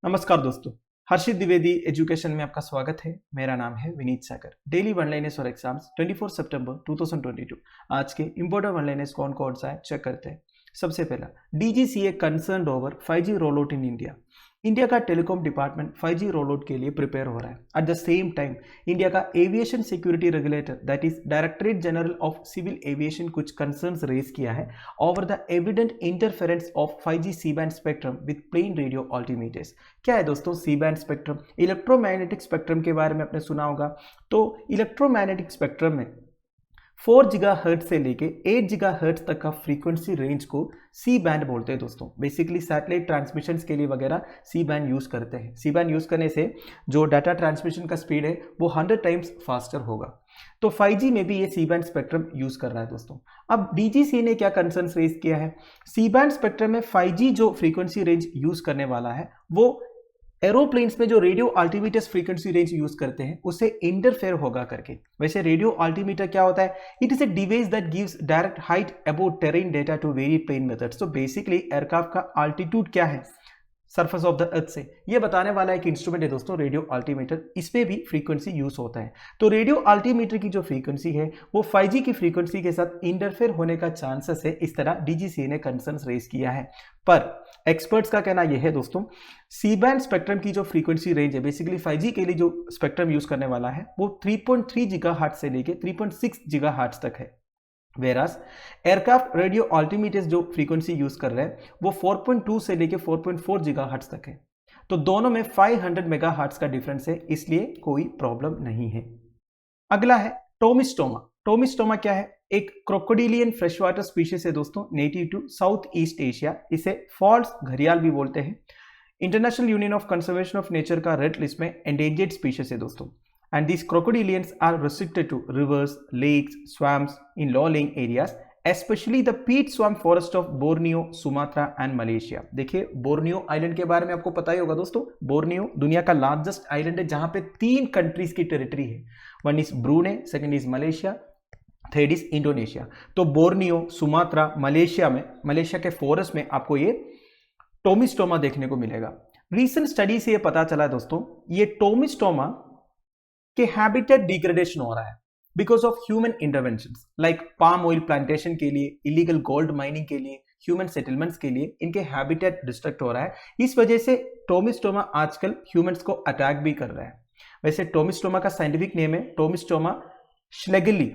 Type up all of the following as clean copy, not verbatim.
नमस्कार दोस्तों, हर्षित द्विवेदी एजुकेशन में आपका स्वागत है। मेरा नाम है विनीत सागर। डेली वन लाइनर्स और एग्जाम्स 24 सितंबर 2022। आज के इंपोर्टेंट वन लाइनर्स कौन कौन सा है चेक करते हैं। सबसे पहला, DGCA concerned over 5G roll out in India. India का telecom department 5G roll out के लिए प्रिपेयर हो रहा है। At the same time India का aviation security regulator that is directorate general of civil aviation कुछ कंसर्न्स रेज किया है over the evident interference of 5G C band spectrum with plane radio altimeters. क्या है दोस्तों C band spectrum? Electromagnetic spectrum के बारे में आपने सुना होगा। तो इलेक्ट्रोमैग्नेटिक स्पेक्ट्रम में 4 गीगाहर्ट्ज से लेके 8 गीगाहर्ट्ज तक का फ्रीक्वेंसी रेंज को सी बैंड बोलते हैं दोस्तों। बेसिकली सैटेलाइट ट्रांसमिशंस के लिए वगैरह सी बैंड यूज करते हैं। सी बैंड यूज करने से जो डाटा ट्रांसमिशन का स्पीड है वो 100 टाइम्स फास्टर होगा। तो 5G में भी ये सी बैंड स्पेक्ट्रम यूज कर रहा है दोस्तों। अब डीजीसी ने क्या कंसर्न्स रेज किया है? सी बैंड स्पेक्ट्रम में 5G जो फ्रीक्वेंसी रेंज यूज करने वाला है वो एरोप्लेन्स में जो रेडियो अल्टीमीटर्स फ्रीक्वेंसी रेंज यूज करते हैं उससे इंटरफेयर होगा करके। वैसे रेडियो अल्टीमीटर क्या होता है? It is a device that gives direct height about terrain data to very plane methods. तो बेसिकली एयरक्राफ्ट का अल्टीट्यूड क्या है सरफेस ऑफ द अर्थ से, ये बताने वाला एक इंस्ट्रूमेंट है दोस्तों रेडियो अल्टीमीटर। इस पे भी फ्रीक्वेंसी यूज होता है। तो रेडियो अल्टीमीटर की जो फ्रीक्वेंसी है वो 5G की फ्रीक्वेंसी के साथ इंटरफेयर होने का चांसेस है। इस तरह डीजीसी ने कंसर्न्स रेज किया है। पर एक्सपर्ट्स का कहना यह है दोस्तों, सी बैंड स्पेक्ट्रम की जो फ्रीक्वेंसी रेंज है बेसिकली 5G के लिए जो स्पेक्ट्रम यूज करने वाला है वो 3.3 गीगाहर्ट्ज से लेके 3.6 गीगाहर्ट्ज तक है। वेरास एयरक्राफ्ट रेडियो अल्टीमीटर्स जो फ्रीक्वेंसी यूज कर रहे हैं वो 4.2 से लेके 4.4 गीगाहर्ट्ज तक है। तो दोनों में 500 मेगाहर्ट्ज का डिफरेंस है, इसलिए कोई प्रॉब्लम नहीं है। अगला है टोमिस्टोमा। टोमिस्टोमा क्या है? एक क्रोकोडिलियन फ्रेश वाटर स्पीशीज है दोस्तों, native to south east Asia. इसे फॉल्स घड़ियाल भी बोलते हैं। International union of conservation of nature का रेड लिस्ट में एंडेंजर्ड स्पीशीज है दोस्तों। And these crocodilians are restricted to rivers, lakes, swamps in low-lying areas, especially the peat swamp forest of Borneo, Sumatra and Malaysia। देखिए Borneo island के बारे में आपको पता ही होगा दोस्तों। बोर्नियो दुनिया का लार्जेस्ट आइलैंड है जहां पे 3 कंट्रीज की टेरिटरी है। One is ब्रूने, second is Malaysia, third is Indonesia. तो बोर्नियो, सुमात्रा, मलेशिया के फॉरेस्ट में आपको ये टोमिस्टोमा देखने को मिलेगा। रिसेंट स्टडी से ये पता चला दोस्तों, ये टोमिस्टोमा कि हैबिटेट डिग्रेडेशन हो रहा है because of human interventions like palm oil plantation के लिए, इलीगल गोल्ड माइनिंग के लिए, ह्यूमन सेटलमेंट्स के लिए इनके हैबिटेट डिस्ट्रक्ट हो रहा है। इस वजह से टोमिस्टोमा आजकल ह्यूमंस को अटैक भी कर रहा है। वैसे टोमिस्टोमा का साइंटिफिक नेम है टोमिस्टोमा श्लेगली।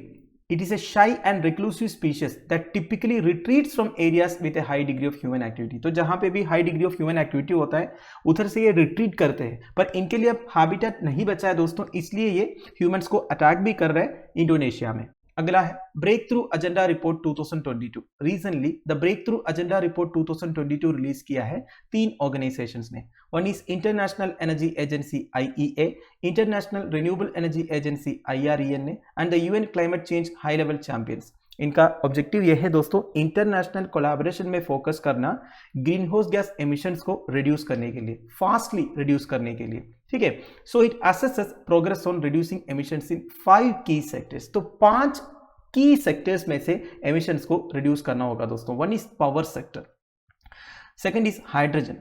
It is a shy and reclusive species that typically retreats from areas with a high degree of human activity। तो जहां पे भी high degree of human activity होता है उधर से ये रिट्रीट करते हैं, पर इनके लिए अब हैबिटेट नहीं बचा है दोस्तों, इसलिए ये ह्यूमंस को अटैक भी कर रहे हैं इंडोनेशिया में। अगला है breakthrough agenda report 2022। Recently the breakthrough agenda report 2022 release किया है 3 ऑर्गेनाइजेशंस ने। One is international energy agency IEA, international renewable energy agency IRENA and the UN climate change high level champions. इनका objective यह है दोस्तों international collaboration में focus करना greenhouse gas emissions को रिड्यूस करने के लिए, फास्टली रिड्यूस करने के लिए। ठीक है, so it assesses progress on reducing emissions in 5 key sectors. तो 5 की सेक्टर्स में से एमिशंस को रिड्यूस करना होगा दोस्तों। One is power sector, second is hydrogen,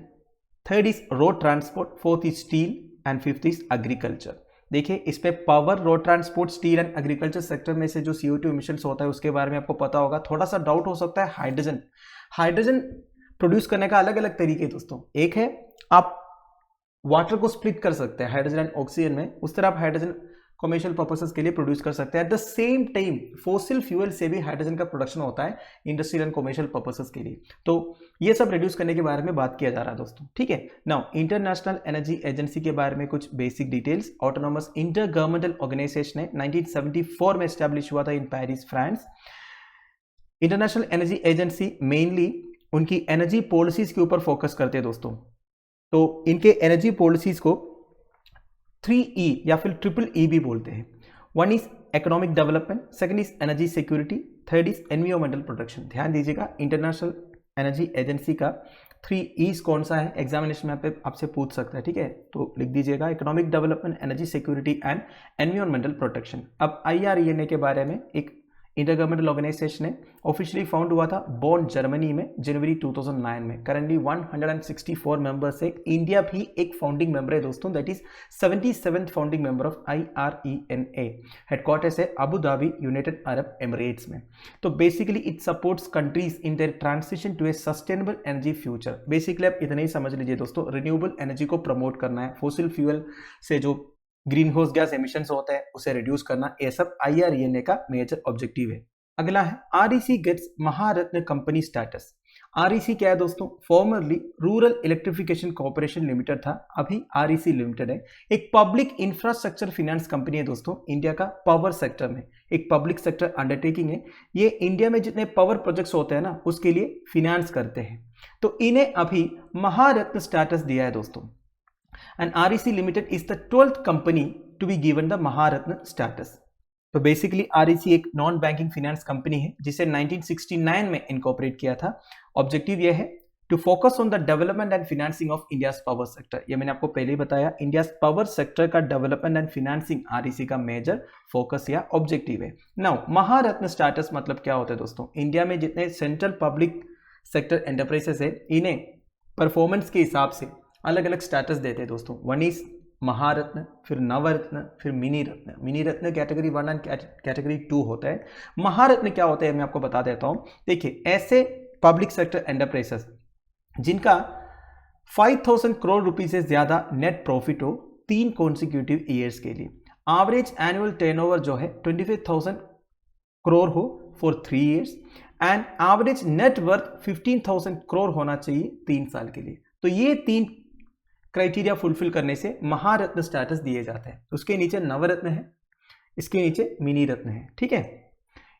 third is road transport, fourth is steel and fifth is agriculture. देखिए इस पे power, road transport, steel and agriculture sector में से जो CO2 एमिशंस होता है उसके बारे में आपको पता होगा। थोड़ा सा डाउट हो सकता है हाइड्रोजन प्रोड्यूस करने का अलग अलग तरीके दोस्तों। एक है आप वाटर को स्प्लिट कर सकते हैं हाइड्रोजन एंड ऑक्सीजन में, उस तरह आप हाइड्रोजन कमर्शियल पर्पसेस के लिए प्रोड्यूस कर सकते हैं। Eight the same time fossil fuel से भी हाइड्रोजन का प्रोडक्शन होता है इंडस्ट्रियल एंड कमर्शियल पर्पसेस के लिए। तो ये सब रिड्यूस करने के बारे में बात किया जा रहा है दोस्तों। ठीक है, नाउ इंटरनेशनल एनर्जी एजेंसी के बारे में कुछ basic details. Autonomous intergovernmental organisation है, 1974 में एस्टैब्लिश हुआ था in Paris, France. International energy agency mainly उनकी एनर्जी पॉलिसीज के ऊपर फोकस करते हैं दोस्तों। तो इनके एनर्जी पॉलिसीज को 3E या फिर EEE भी बोलते हैं। One is economic development, second is energy security, third is environmental protection. ध्यान दीजिएगा इंटरनेशनल एनर्जी एजेंसी का 3E's कौन सा है, एग्जामिनेशन में आपसे पूछ सकता है। ठीक है, तो लिख दीजिएगा economic development, energy security and environmental protection. अब IRENA के बारे में एक इंटर गवर्नमेंटल ऑर्गेनाइजेशन है, ऑफिशियली फाउंड हुआ था बॉन जर्मनी में जनवरी 2009 में। करंटली 164 मेंबर्स है। इंडिया भी एक फाउंडिंग मेंबर है दोस्तों, that is 77th founding member of IRENA। Headquarters है Abu Dhabi, United Arab Emirates में। तो basically it supports countries in their transition to a sustainable energy future. Basically आप इतना ही समझ लीजिए दोस्तों, रिन्यूएबल एनर्जी को प्रमोट करना है, फॉसिल फ्यूल से जो ग्रीन हाउस गैस एमिशंस होता है उसे रिड्यूस करना, ये सब IRENA का मेजर ऑब्जेक्टिव है। अगला है REC गेट्स महारत्न कंपनी स्टेटस। REC क्या है दोस्तों? Formerly rural electrification corporation limited था, अभी REC लिमिटेड है। एक पब्लिक इंफ्रास्ट्रक्चर फाइनेंस कंपनी है दोस्तों, इंडिया का पावर सेक्टर में एक पब्लिक सेक्टर अंडरटेकिंग है। ये इंडिया में जितने पावर प्रोजेक्ट्स होते हैं ना उसके लिए फिनेंस करते हैं। तो इन्हें अभी महारत्न स्टेटस दिया है दोस्तों। And REC Limited is the 12th company to be given the Maharatna status. तो बेसिकली REC एक नॉन बैंकिंग फाइनेंस कंपनी है जिसे 1969 में इनकॉर्पोरेट किया था। ऑब्जेक्टिव यह है to focus on the development and financing of India's power sector. ये मैंने आपको पहले ही बताया, इंडियाज पावर सेक्टर का डेवलपमेंट एंड फाइनेंसिंग REC का मेजर फोकस या ऑब्जेक्टिव है। नाउ महारत्न स्टेटस मतलब क्या होता है दोस्तों? इंडिया में जितने सेंट्रल पब्लिक सेक्टर एंटरप्राइजेस है इन्हें परफॉर्मेंस के हिसाब से अलग अलग स्टेटस देते हैं दोस्तों। वन इज महारत्न, फिर नवरत्न, फिर mini Ratna. Mini Ratna category 1 and category 2 होता है। महारत्न क्या होता है मैं आपको बता देता हूं। देखिए, ऐसे पब्लिक सेक्टर एंटरप्राइजेस जिनका 5000 करोड़ रुपए से ज्यादा नेट प्रॉफिट हो 3 कॉन्सिक्यूटिव ईयर्स के लिए, एवरेज एनुअल टर्नओवर जो है 25,000 करोड़ हो for 3 years, and average net worth 15,000 crore होना चाहिए 3 साल के लिए। तो ये 3 क्राइटेरिया फुलफिल करने से महारत्न स्टेटस दिए जाते हैं। उसके नीचे नवरत्न है, इसके नीचे मिनी रत्न है, ठीक है।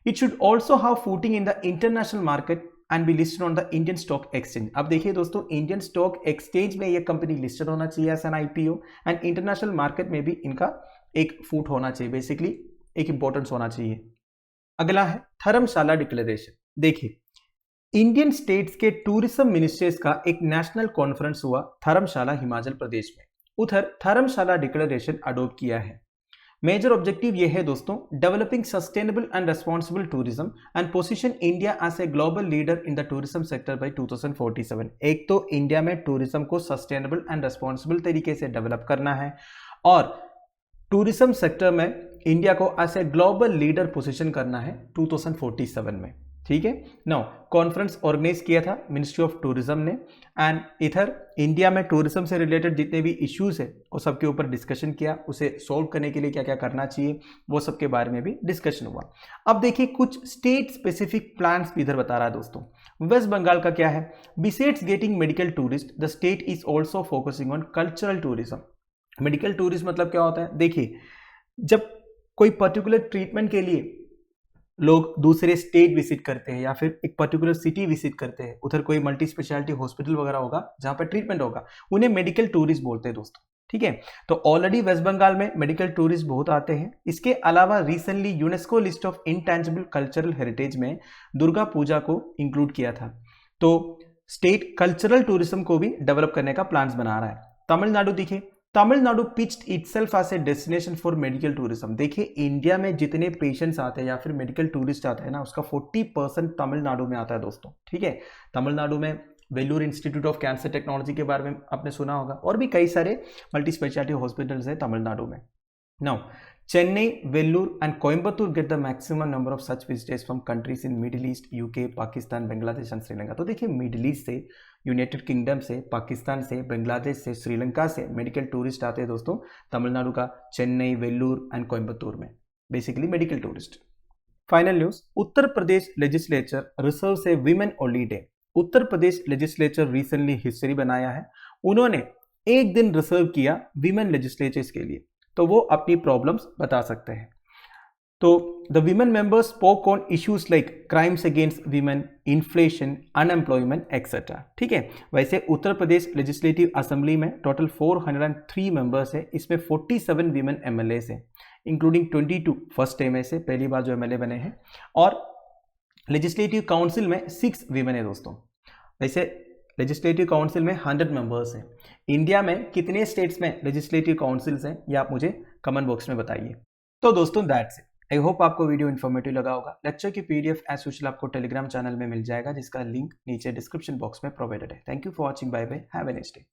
It should also have footing in the international market and be listed on the Indian stock exchange. अब देखिए दोस्तों, इंडियन स्टॉक एक्सचेंज में ये कंपनी लिस्टेड होना चाहिए as an IPO, and international market में भी इनका एक फूट होना चाहिए, बेसिकली एक इंपॉर्टेंस होना चाहिए। अगला है धर्मशाला डिक्लेरेशन। देखिए, इंडियन स्टेट्स के टूरिज्म मिनिस्टर्स का एक नेशनल कॉन्फ्रेंस हुआ धर्मशाला हिमाचल प्रदेश में। उधर धर्मशाला डिक्लेरेशन अडॉप्ट किया है। मेजर ऑब्जेक्टिव यह है दोस्तों, developing sustainable and responsible tourism and position India as a global leader in the tourism sector by 2047। एक तो इंडिया में टूरिज्म को सस्टेनेबल एंड रेस्पॉन्सिबल तरीके से डेवलप करना है और टूरिज्म सेक्टर में इंडिया को as a global leader position करना है 2047 में, ठीक है। नाउ कॉन्फ्रेंस ऑर्गेनाइज किया था मिनिस्ट्री ऑफ टूरिज्म ने, एंड इधर इंडिया में टूरिज्म से रिलेटेड जितने भी इश्यूज है वो सबके ऊपर डिस्कशन किया, उसे सॉल्व करने के लिए क्या क्या करना चाहिए वो सब के बारे में भी डिस्कशन हुआ। अब देखिए, कुछ स्टेट स्पेसिफिक प्लान्स भी इधर बता रहा है दोस्तों। वेस्ट बंगाल का क्या है? Besides getting medical tourist, the state is also focusing on cultural tourism. Medical tourism मतलब क्या होता है? देखिए, जब कोई पर्टिकुलर ट्रीटमेंट के लिए लोग दूसरे स्टेट विजिट करते हैं या फिर एक पर्टिकुलर सिटी विजिट करते हैं, उधर कोई मल्टी स्पेशलिटी हॉस्पिटल वगैरह होगा जहां पर ट्रीटमेंट होगा, उन्हें मेडिकल टूरिस्ट बोलते हैं दोस्तों, ठीक है। तो ऑलरेडी वेस्ट बंगाल में मेडिकल टूरिस्ट बहुत आते हैं। इसके अलावा recently UNESCO list of intangible cultural heritage में दुर्गा पूजा को इंक्लूड किया था। तो स्टेट कल्चरल टूरिज्म को भी डेवलप करने का प्लान बना रहा है। तमिलनाडु देखिए, Tamil Nadu pitched itself as a destination for medical tourism. देखिए, इंडिया में जितने पेशेंट्स आते हैं या फिर मेडिकल टूरिस्ट आते हैं ना, उसका 40% तमिलनाडु में आता है दोस्तों, ठीक है। तमिलनाडु में Vellore institute of cancer technology के बारे में आपने सुना होगा, और भी कई सारे मल्टी स्पेशलिटी हॉस्पिटल्स हैं तमिलनाडु में। Now Chennai, Vellore and Coimbatore get the maximum number of such visitors from countries in Middle East, UK, Pakistan, Bangladesh and Sri Lanka. तो देखिए, मिडिल ईस्ट से, यूनाइटेड किंगडम से, पाकिस्तान से, बांग्लादेश से, श्रीलंका से मेडिकल टूरिस्ट आते हैं दोस्तों तमिलनाडु का चेन्नई, वेल्लूर एंड कोयम्बतूर में, basically medical tourist. Final news, Uttar Pradesh legislature reserves a women only day. Uttar Pradesh legislature recently history बनाया है, उन्होंने एक दिन रिजर्व किया विमेन लेजिस्लेचर्स के लिए, तो वो अपनी प्रॉब्लम्स बता सकते हैं। तो the women members spoke on issues like crimes against women, inflation, unemployment etcetera, ठीक है। वैसे उत्तर प्रदेश लेजिस्लेटिव असेंबली में टोटल 403 मेंबर्स है, इसमें 47 वीमेन MLAs हैं, इंक्लूडिंग 22 फर्स्ट टाइम में से पहली बार जो MLA बने हैं, और लेजिस्लेटिव काउंसिल में 6 वीमेन है दोस्तों। वैसे लेजिस्लेटिव काउंसिल में 100 मेंबर्स हैं। इंडिया में कितने स्टेट्स में लेजिस्लेटिव काउंसिल्स हैं ये आप मुझे कमेंट बॉक्स में बताइए। तो दोस्तों दैट्स इट, आई होप आपको वीडियो इन्फॉर्मेटिव लगा होगा। लेक्चर की पीडीएफ एज यूजुअल आपको टेलीग्राम चैनल में मिल जाएगा, जिसका लिंक नीचे डिस्क्रिप्शन बॉक्स में प्रोवाइडेड है। Thank you for watching, bye bye, have a nice day.